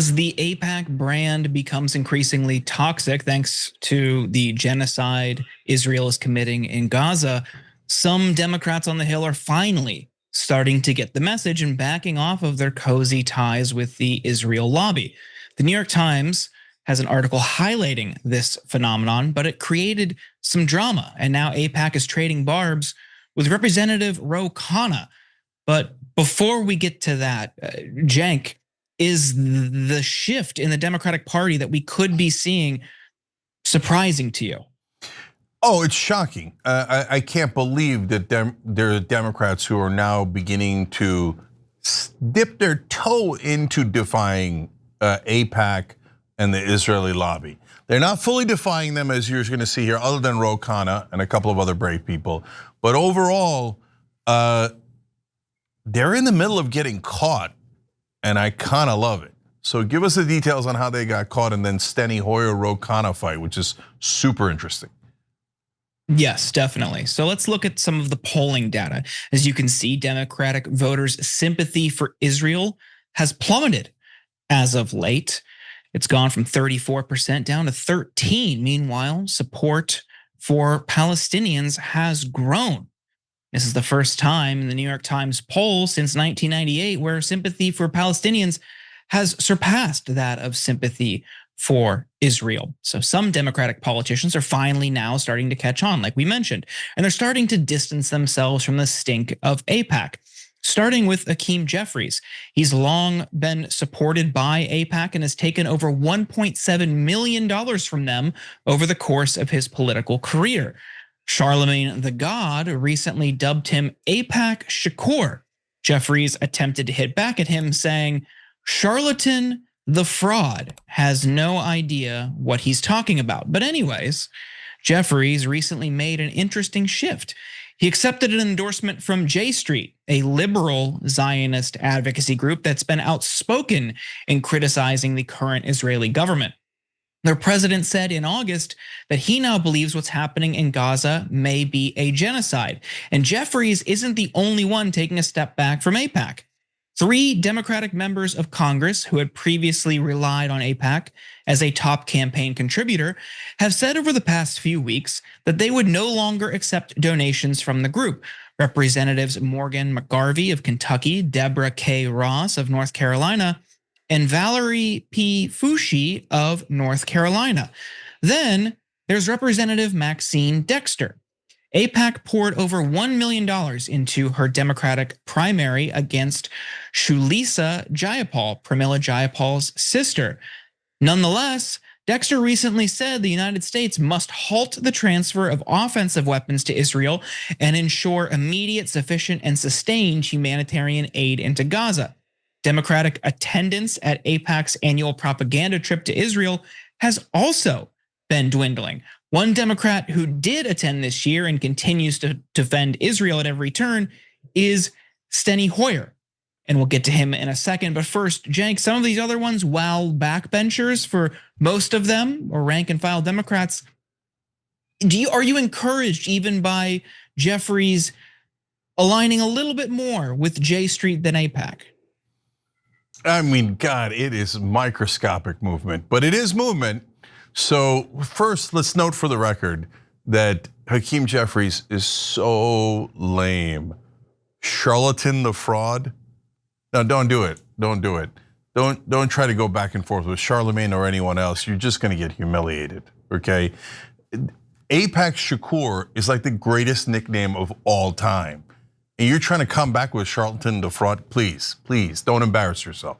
As the AIPAC brand becomes increasingly toxic thanks to the genocide Israel is committing in Gaza, some Democrats on the Hill are finally starting to get the message and backing off of their cozy ties with the Israel lobby. The New York Times has an article highlighting this phenomenon, but it created some drama, and now AIPAC is trading barbs with Representative Ro Khanna. But before we get to that, Cenk, is the shift in the Democratic Party that we could be seeing surprising to you? Oh, it's shocking. I can't believe that there are Democrats who are now beginning to dip their toe into defying AIPAC and the Israeli lobby. They're not fully defying them, as you're going to see here, other than Ro Khanna and a couple of other brave people. But overall, they're in the middle of getting caught, and I kind of love it. So give us the details on how they got caught, and then Steny Hoyer Ro Khanna fight, which is super interesting. Yes, definitely. So let's look at some of the polling data. As you can see, Democratic voters' sympathy for Israel has plummeted as of late. It's gone from 34% down to 13%. Meanwhile, support for Palestinians has grown. This is the first time in the New York Times poll since 1998 where sympathy for Palestinians has surpassed that of sympathy for Israel. So some Democratic politicians are finally now starting to catch on, like we mentioned, and they're starting to distance themselves from the stink of AIPAC. Starting with Hakeem Jeffries. He's long been supported by AIPAC and has taken over $1.7 million from them over the course of his political career. Charlemagne the God recently dubbed him AIPAC Shakur. Jeffries attempted to hit back at him, saying, "Charlatan the fraud has no idea what he's talking about." But anyways, Jeffries recently made an interesting shift. He accepted an endorsement from J Street, a liberal Zionist advocacy group that's been outspoken in criticizing the current Israeli government. Their president said in August that he now believes what's happening in Gaza may be a genocide. And Jeffries isn't the only one taking a step back from AIPAC. 3 Democratic members of Congress who had previously relied on AIPAC as a top campaign contributor have said over the past few weeks that they would no longer accept donations from the group. Representatives Morgan McGarvey of Kentucky, Deborah K. Ross of North Carolina, and Valerie P. Foushee of North Carolina. Then there's Representative Maxine Dexter. AIPAC poured over $1 million into her Democratic primary against Shulisa Jayapal, Pramila Jayapal's sister. Nonetheless, Dexter recently said the United States must halt the transfer of offensive weapons to Israel and ensure immediate, sufficient, and sustained humanitarian aid into Gaza. Democratic attendance at AIPAC's annual propaganda trip to Israel has also been dwindling. One Democrat who did attend this year and continues to defend Israel at every turn is Steny Hoyer. And we'll get to him in a second. But first, Cenk, some of these other ones, while backbenchers for most of them, or rank and file Democrats, are you encouraged even by Jeffries aligning a little bit more with J Street than AIPAC? I mean, God, it is microscopic movement, but it is movement. So first, let's note for the record that Hakeem Jeffries is so lame. Charlatan the fraud. No, don't do it. Don't do it. Don't try to go back and forth with Charlemagne or anyone else. You're just going to get humiliated, okay? AIPAC Shakur is like the greatest nickname of all time. And you're trying to come back with Charlatan the fraud? Please, please, don't embarrass yourself.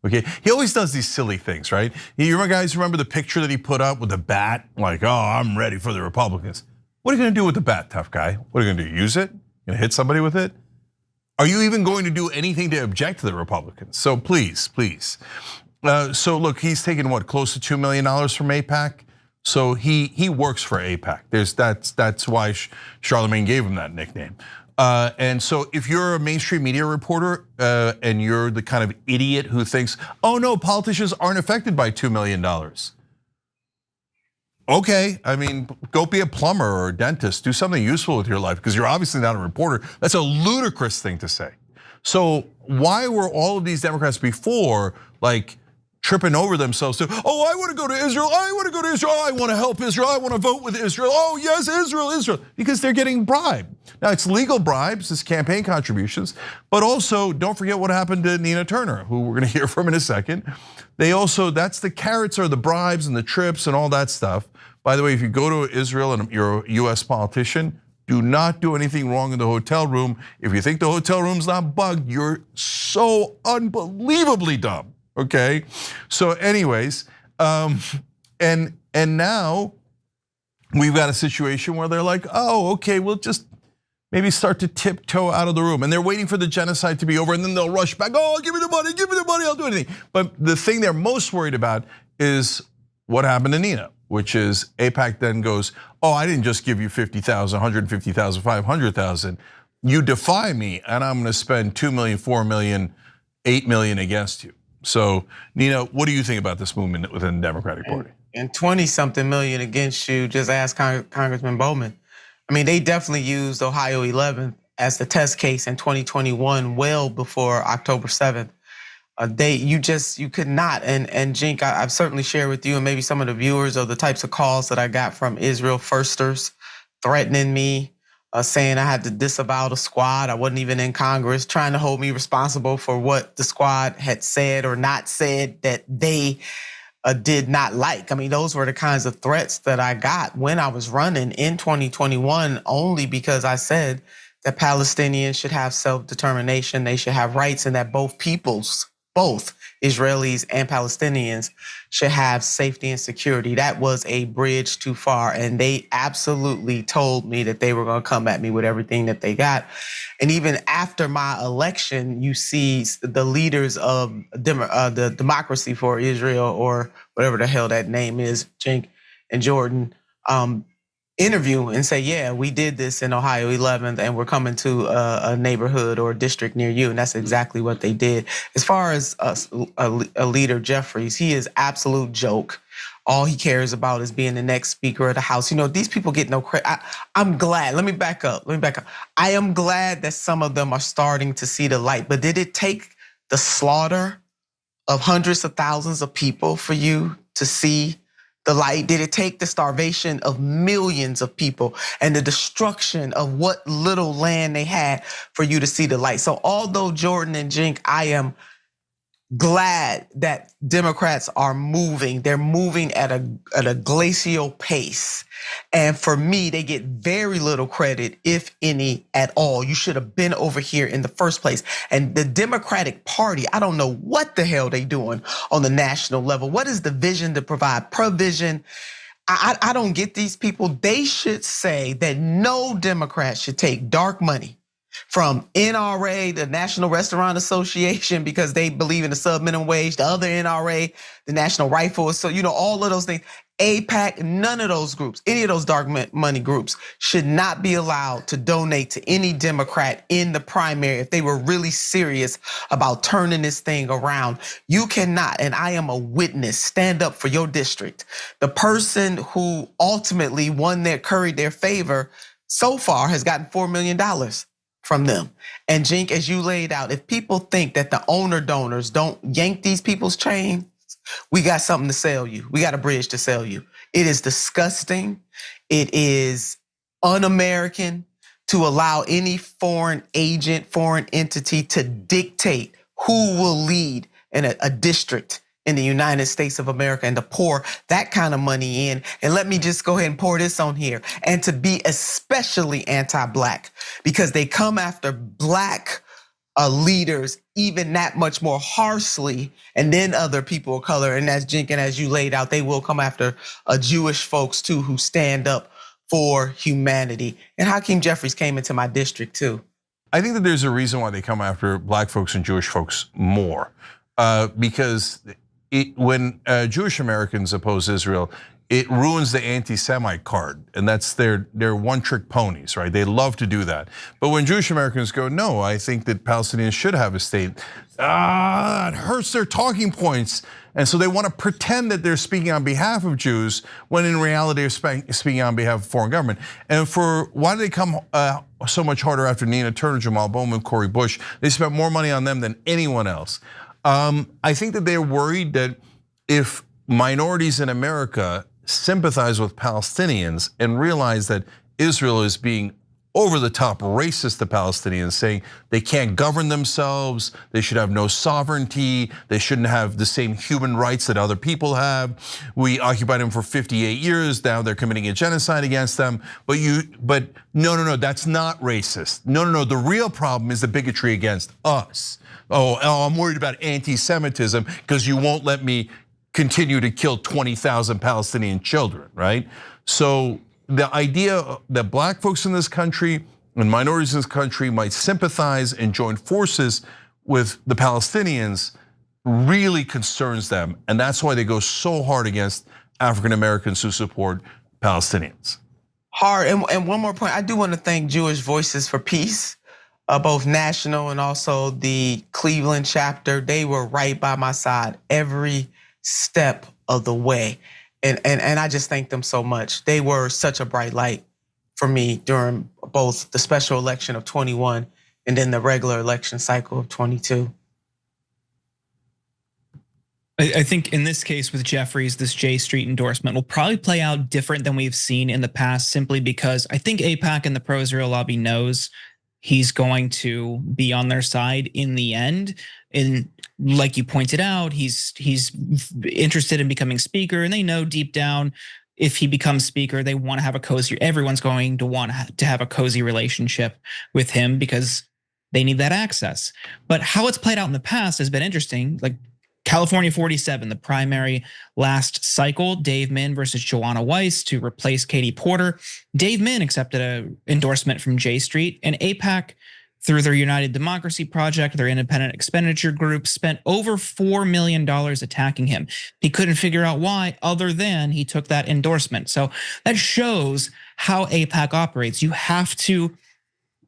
Okay, he always does these silly things, right? You guys remember the picture that he put up with the bat? Like, oh, I'm ready for the Republicans. What are you gonna do with the bat, tough guy? What are you gonna do, use it? Gonna hit somebody with it? Are you even going to do anything to object to the Republicans? So please, please. So look, he's taken what, close to $2 million from AIPAC? So he works for AIPAC. That's why Charlemagne gave him that nickname. And so if you're a mainstream media reporter and you're the kind of idiot who thinks, oh no, politicians aren't affected by $2 million. Okay, I mean, go be a plumber or a dentist, do something useful with your life because you're obviously not a reporter. That's a ludicrous thing to say. So why were all of these Democrats before like tripping over themselves to, oh, I want to go to Israel, I want to go to Israel, I want to help Israel, I want to vote with Israel, oh yes, Israel, Israel, because they're getting bribed. Now it's legal bribes, it's campaign contributions, but also don't forget what happened to Nina Turner, who we're going to hear from in a second. They also, that's the carrots are the bribes and the trips and all that stuff. By the way, if you go to Israel and you're a US politician, do not do anything wrong in the hotel room. If you think the hotel room's not bugged, you're so unbelievably dumb. Okay, so anyways, and now we've got a situation where they're like, oh, okay, we'll just maybe start to tiptoe out of the room, and they're waiting for the genocide to be over, and then they'll rush back. Oh, give me the money, I'll do anything. But the thing they're most worried about is what happened to Nina, which is AIPAC then goes, oh, I didn't just give you 50,000, 150,000, 500,000. You defy me, and I'm going to spend 2 million, 4 million, 8 million against you. So, Nina, what do you think about this movement within the Democratic Party? And 20-something million against you, just ask Congressman Bowman. I mean, they definitely used Ohio 11th as the test case in 2021, well before October 7th. You could not, and Cenk, I've certainly shared with you and maybe some of the viewers of the types of calls that I got from Israel firsters threatening me, saying I had to disavow the squad. I wasn't even in Congress, trying to hold me responsible for what the squad had said or not said that they did not like. I mean, those were the kinds of threats that I got when I was running in 2021, only because I said that Palestinians should have self-determination, they should have rights, and that both peoples, both Israelis and Palestinians, should have safety and security. That was a bridge too far, and they absolutely told me that they were going to come at me with everything that they got. And even after my election, you see the leaders of the Democracy for Israel, or whatever the hell that name is, Cenk and Jordan, interview and say, yeah, we did this in Ohio 11th and we're coming to a neighborhood or a district near you. And that's exactly what they did. As far as a leader, Jeffries, he is absolute joke. All he cares about is being the next Speaker of the House. You know, these people get no credit. I'm glad, let me back up. I am glad that some of them are starting to see the light, but did it take the slaughter of hundreds of thousands of people for you to see the light? Did it take the starvation of millions of people and the destruction of what little land they had for you to see the light? So although Jordan and Cenk, I am glad that Democrats are moving. They're moving at a glacial pace. And for me, they get very little credit, if any at all. You should have been over here in the first place. And the Democratic Party, I don't know what the hell they doing on the national level. What is the vision to provide provision? I don't get these people. They should say that no Democrat should take dark money from NRA, the National Restaurant Association, because they believe in the sub-minimum wage, the other NRA, the National Rifle, so all of those things. AIPAC, none of those groups, any of those dark money groups should not be allowed to donate to any Democrat in the primary if they were really serious about turning this thing around. You cannot, and I am a witness, stand up for your district. The person who ultimately curried their favor so far has gotten $4 million from them. And Cenk, as you laid out, if people think that the owner donors don't yank these people's chains, we got something to sell you. We got a bridge to sell you. It is disgusting. It is un-American to allow any foreign agent, foreign entity to dictate who will lead in a district in the United States of America and to pour that kind of money in. And let me just go ahead and pour this on here. And to be especially anti-Black, because they come after Black leaders even that much more harshly, and then other people of color. And as Cenk, and as you laid out, they will come after Jewish folks too, who stand up for humanity. And Hakeem Jeffries came into my district too. I think that there's a reason why they come after Black folks and Jewish folks more, because when Jewish Americans oppose Israel, it ruins the anti-Semite card, and that's their one-trick ponies, right? They love to do that. But when Jewish Americans go, no, I think that Palestinians should have a state, it hurts their talking points. And so they want to pretend that they're speaking on behalf of Jews, when in reality they're speaking on behalf of foreign government. And why do they come so much harder after Nina Turner, Jamal Bowman, Cori Bush? They spent more money on them than anyone else. I think that they're worried that if minorities in America sympathize with Palestinians and realize that Israel is being over the top racist to Palestinians, saying they can't govern themselves, they should have no sovereignty, they shouldn't have the same human rights that other people have. We occupied them for 58 years, now they're committing a genocide against them. But no, that's not racist. No, the real problem is the bigotry against us. Oh, I'm worried about anti-Semitism because you won't let me continue to kill 20,000 Palestinian children, right? So the idea that black folks in this country and minorities in this country might sympathize and join forces with the Palestinians really concerns them. And that's why they go so hard against African Americans who support Palestinians. Hard, and one more point, I do want to thank Jewish Voices for Peace, both national and also the Cleveland chapter. They were right by my side every step of the way. And I just thank them so much. They were such a bright light for me during both the special election of 21 and then the regular election cycle of 22. I think in this case with Jeffries, this J Street endorsement will probably play out different than we've seen in the past, simply because I think AIPAC and the pro-Israel lobby knows he's going to be on their side in the end. And like you pointed out, he's interested in becoming speaker, and they know deep down if he becomes speaker, they want to have a cozy. Everyone's going to want to have a cozy relationship with him because they need that access. But how it's played out in the past has been interesting. Like California 47, the primary last cycle, Dave Min versus Joanna Weiss to replace Katie Porter. Dave Min accepted an endorsement from J Street, and AIPAC, through their United Democracy Project, their independent expenditure group, spent over $4 million attacking him. He couldn't figure out why, other than he took that endorsement. So that shows how AIPAC operates. You have to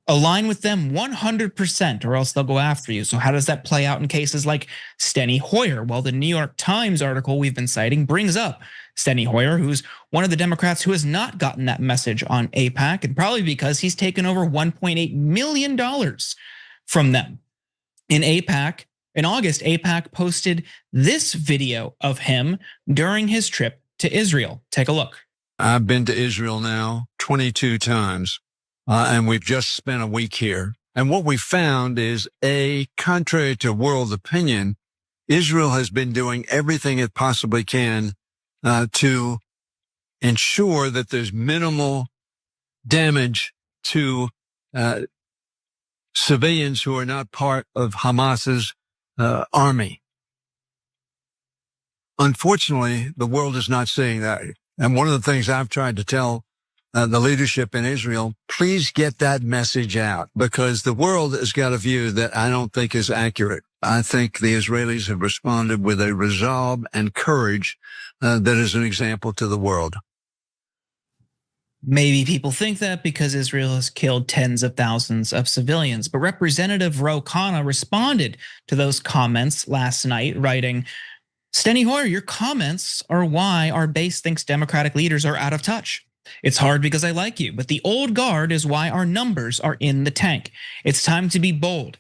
align with them 100% or else they'll go after you. So how does that play out in cases like Steny Hoyer? Well, the New York Times article we've been citing brings up Steny Hoyer, who's one of the Democrats who has not gotten that message on AIPAC, and probably because he's taken over $1.8 million from them. In August, AIPAC posted this video of him during his trip to Israel. Take a look. I've been to Israel now 22 times. And we've just spent a week here. And what we found is, contrary to world opinion, Israel has been doing everything it possibly can to ensure that there's minimal damage to civilians who are not part of Hamas's army. Unfortunately, the world is not seeing that. And one of the things I've tried to tell the leadership in Israel, please get that message out, because the world has got a view that I don't think is accurate. I think the Israelis have responded with a resolve and courage that is an example to the world. Maybe people think that because Israel has killed tens of thousands of civilians, but Representative Ro Khanna responded to those comments last night, writing, Steny Hoyer, your comments are why our base thinks Democratic leaders are out of touch. It's hard because I like you, but the old guard is why our numbers are in the tank. It's time to be bold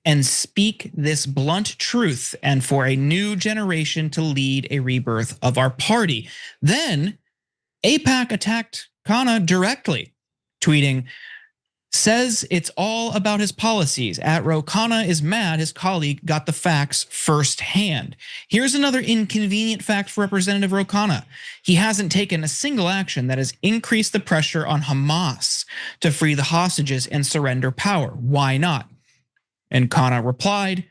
and speak this blunt truth, and for a new generation to lead a rebirth of our party. Then AIPAC attacked Khanna directly, tweeting, says it's all about his policies. At Ro Khanna is mad his colleague got the facts firsthand. Here's another inconvenient fact for Representative Ro Khanna. He hasn't taken a single action that has increased the pressure on Hamas to free the hostages and surrender power. Why not? And Khanna replied,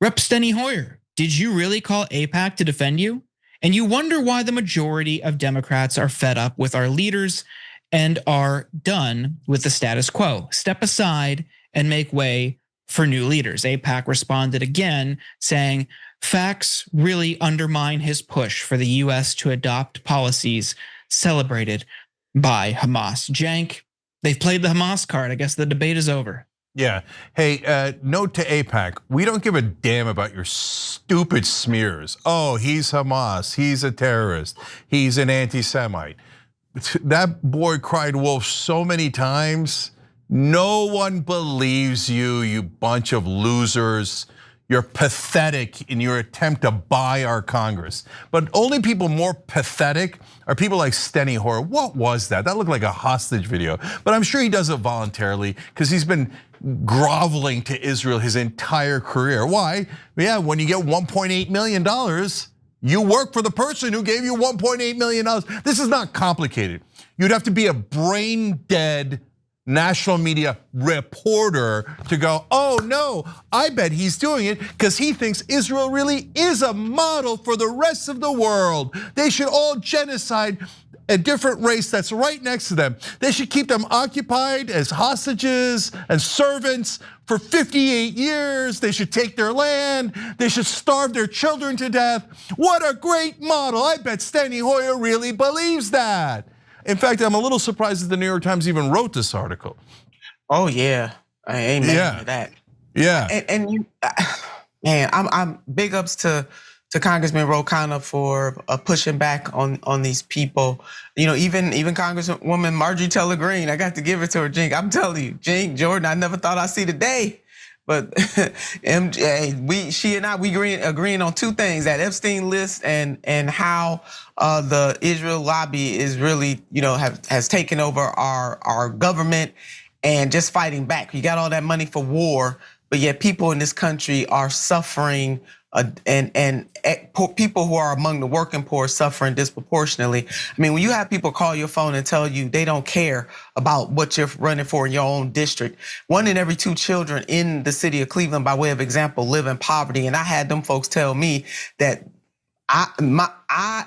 Rep. Steny Hoyer, did you really call AIPAC to defend you? And you wonder why the majority of Democrats are fed up with our leaders and are done with the status quo. Step aside and make way for new leaders. AIPAC responded again, saying facts really undermine his push for the US to adopt policies celebrated by Hamas. Cenk, they've played the Hamas card. I guess the debate is over. Yeah. Hey, note to AIPAC, we don't give a damn about your stupid smears. Oh, he's Hamas, he's a terrorist, he's an anti-Semite. That boy cried wolf so many times. No one believes you, you bunch of losers. You're pathetic in your attempt to buy our Congress. But only people more pathetic are people like Steny Hoyer. What was that? That looked like a hostage video. But I'm sure he does it voluntarily because he's been groveling to Israel his entire career. Why? Yeah, when you get $1.8 million, you work for the person who gave you $1.8 million. This is not complicated. You'd have to be a brain dead national media reporter to go, oh no, I bet he's doing it because he thinks Israel really is a model for the rest of the world. They should all genocide a different race that's right next to them. They should keep them occupied as hostages and servants for 58 years. They should take their land. They should starve their children to death. What a great model. I bet Steny Hoyer really believes that. In fact, I'm a little surprised that the New York Times even wrote this article. Oh yeah, amen to that. Yeah, and you, man, I'm big ups to Congressman Ro Khanna for pushing back on these people. You know, even Congresswoman Marjorie Taylor Greene, I got to give it to her, Cenk. I'm telling you, Cenk, Jordan, I never thought I'd see the day. But MJ, she and I, we agreeing on two things: that Epstein list and how the Israel lobby is really, has taken over our government and just fighting back. You got all that money for war, but yet people in this country are suffering. And people who are among the working poor suffering disproportionately. I mean, when you have people call your phone and tell you they don't care about what you're running for in your own district, 1 in every 2 children in the city of Cleveland, by way of example, live in poverty. And I had them folks tell me that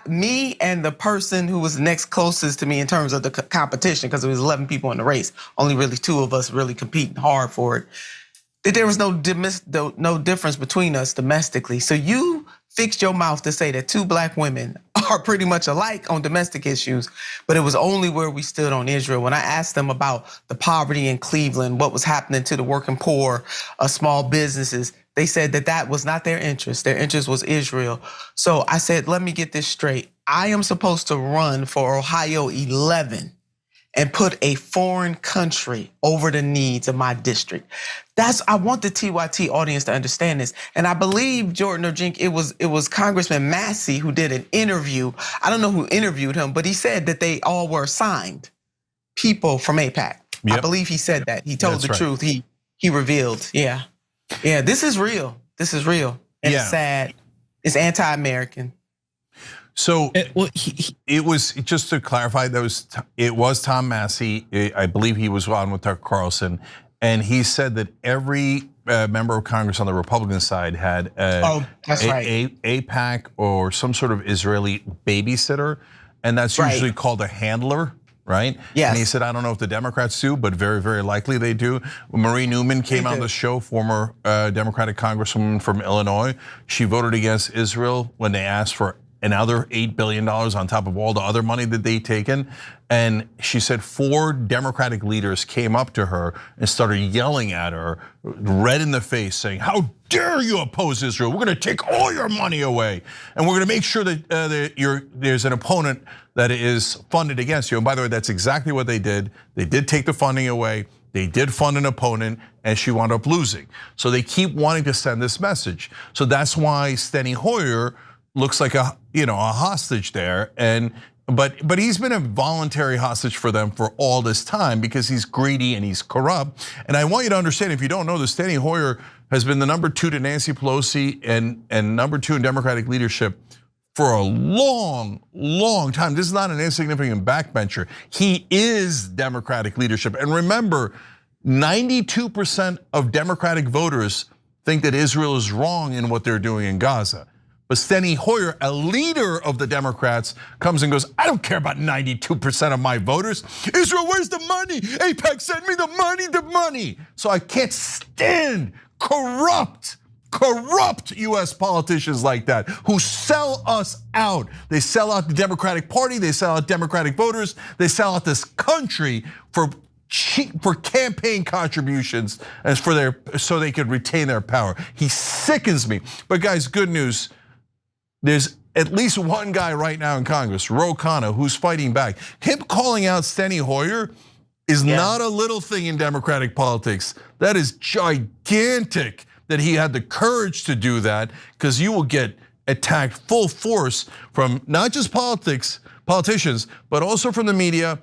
me and the person who was next closest to me in terms of the competition, because it was 11 people in the race, only really 2 of us really competing hard for it, that there was no difference between us domestically. So you fixed your mouth to say that 2 black women are pretty much alike on domestic issues, but it was only where we stood on Israel. When I asked them about the poverty in Cleveland, what was happening to the working poor, small businesses, they said that was not their interest. Their interest was Israel. So I said, let me get this straight. I am supposed to run for Ohio 11 and put a foreign country over the needs of my district. I want the TYT audience to understand this. And I believe, Jordan or Cenk, it was Congressman Massey who did an interview. I don't know who interviewed him, but he said that they all were assigned people from AIPAC. Yep. I believe he said that. He told the truth. He revealed. Yeah, this is real. This is real. And it's sad. It's anti-American. So it was, just to clarify, it was Tom Massey. I believe he was on with Tucker Carlson, and he said that every member of Congress on the Republican side had AIPAC or some sort of Israeli babysitter, and that's usually called a handler. Right? Yes. And he said, I don't know if the Democrats do, but very, very likely they do. Marie Newman came on the show, former Democratic Congresswoman from Illinois. She voted against Israel when they asked for another $8 billion on top of all the other money that they'd taken. And she said 4 Democratic leaders came up to her and started yelling at her, red in the face, saying, how dare you oppose Israel? We're gonna take all your money away. And we're gonna make sure that there's an opponent that is funded against you. And by the way, that's exactly what they did. They did take the funding away. They did fund an opponent, and she wound up losing. So they keep wanting to send this message. So that's why Steny Hoyer looks like a hostage there, but he's been a voluntary hostage for them for all this time because he's greedy and he's corrupt. And I want you to understand, if you don't know this, Steny Hoyer has been the number 2 to Nancy Pelosi and number 2 in Democratic leadership for a long, long time. This is not an insignificant backbencher. He is Democratic leadership. And remember, 92% of Democratic voters think that Israel is wrong in what they're doing in Gaza. But Steny Hoyer, a leader of the Democrats, comes and goes, I don't care about 92% of my voters. Israel, where's the money? AIPAC sent me the money. So I can't stand corrupt US politicians like that who sell us out. They sell out the Democratic Party, they sell out Democratic voters, they sell out this country for campaign contributions and so they could retain their power. He sickens me. But guys, good news. There's at least one guy right now in Congress, Ro Khanna, who's fighting back. Him calling out Steny Hoyer is not a little thing in Democratic politics. That is gigantic, that he had the courage to do that, because you will get attacked full force from not just politicians, but also from the media.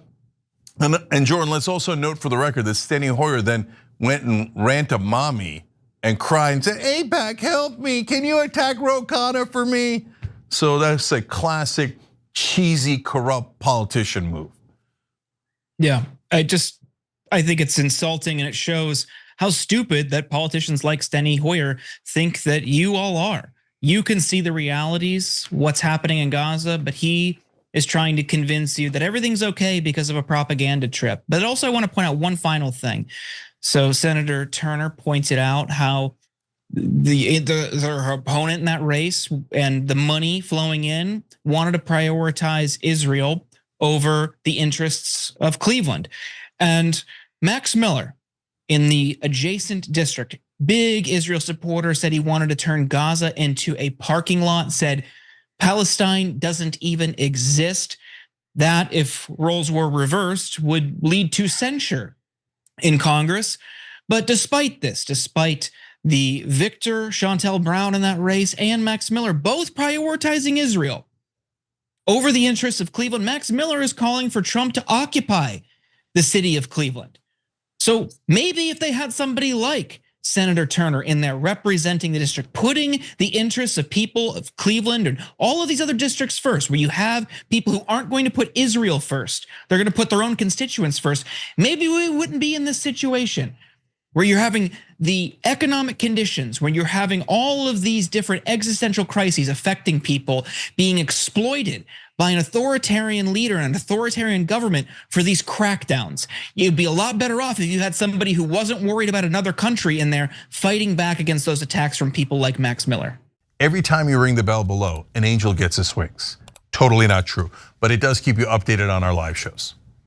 And Jordan, let's also note for the record that Steny Hoyer then went and ran to mommy and cried and said, AIPAC, help me, can you attack Ro Khanna for me? So that's a classic cheesy, corrupt politician move. Yeah, I think it's insulting, and it shows how stupid that politicians like Steny Hoyer think that you all are. You can see the realities, what's happening in Gaza, but he is trying to convince you that everything's okay because of a propaganda trip. But also I want to point out one final thing. So Senator Turner pointed out how her opponent in that race and the money flowing in wanted to prioritize Israel over the interests of Cleveland. And Max Miller in the adjacent district, big Israel supporter, said he wanted to turn Gaza into a parking lot, said Palestine doesn't even exist. That, if roles were reversed, would lead to censure in Congress. But despite this, despite the victor, Chantel Brown in that race, and Max Miller both prioritizing Israel over the interests of Cleveland, Max Miller is calling for Trump to occupy the city of Cleveland. So maybe if they had somebody like Senator Turner in there representing the district, putting the interests of people of Cleveland and all of these other districts first, where you have people who aren't going to put Israel first, they're going to put their own constituents first, maybe we wouldn't be in this situation where you're having the economic conditions, where you're having all of these different existential crises affecting people being exploited by an authoritarian leader and an authoritarian government for these crackdowns. You'd be a lot better off if you had somebody who wasn't worried about another country in there fighting back against those attacks from people like Max Miller. Every time you ring the bell below, an angel gets his wings. Totally not true, but it does keep you updated on our live shows.